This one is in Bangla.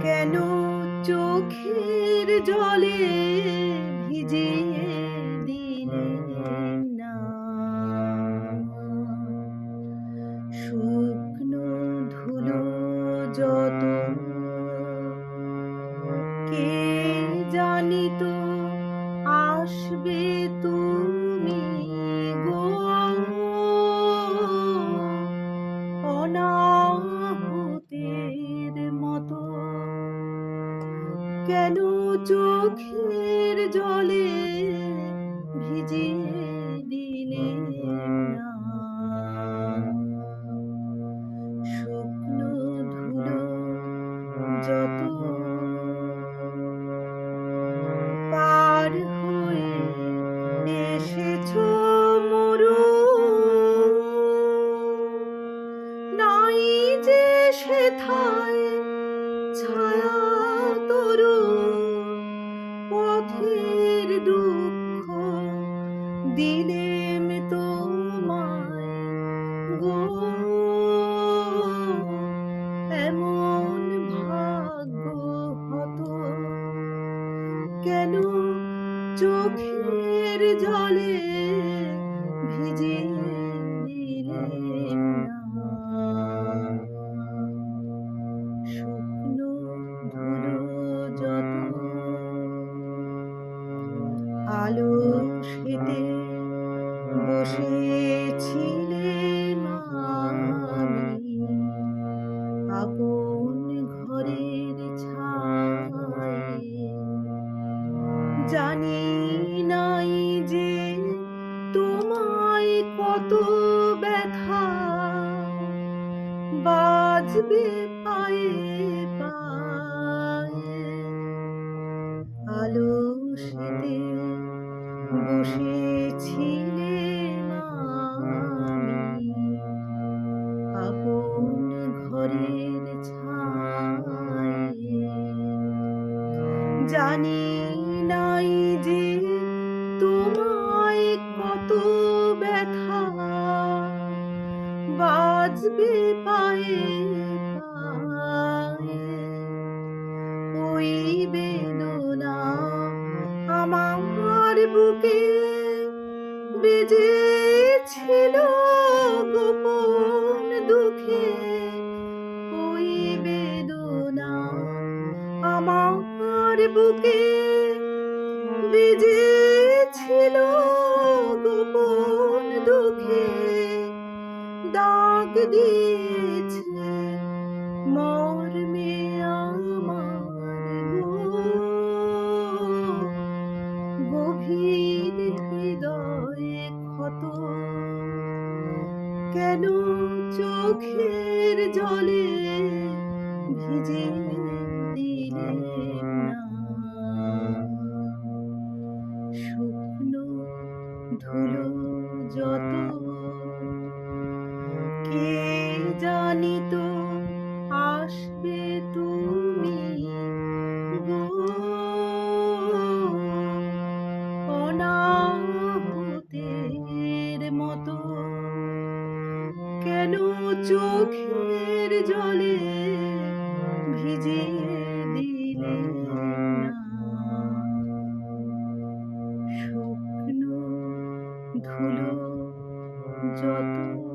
কেন চোখের জলে ভিজিয়ে দিলেন না শুকনো ধুলো যত কে জানিত আসবে তুমি গো অনাহুতির মতো কেন চোখের জলে ভিজিয়ে দিলেন না শুকনো ধুলো যত পার হয়ে এসেছো মরু নাই যে সেথায় ছায়া তরু পথের দুঃখ দিলেম তোমায় গো এমন ভাগ্য হতো কেন চোখের জলে ভিজিয়ে দিলেন না শুকনো ধুলো যত আলো সেতে বসেছিলেম আমি আপন ঘরের ছায়ে জানি নাই যে তোমায় কত ব্যথা বাজবে পায়ে পায়ে আলো সেতে বসেছিলেম আমি আপন ঘরের ছায়ে জানি নাই যে তোমায় কত ব্যথা বাজবে পায়ে পায়ে ওই বেদনা আমার বুকে বেজেছিল গোপন দুঃখে ওই বেদনা আমার বুকে বেজেছিল গোপন দুঃখে দাগ দিয়েছে মর্মে আমার গভীর হৃদয়ে ক্ষত কেন চোখের জলে ভিজিয়ে দিলেন না শুকনো ধুলো যত কে জানিত আসবে তুমি গো অনাহুতির মতো কেন চোখের জলে ভিজিয়ে দিলেন না শুকনো ধুলো যত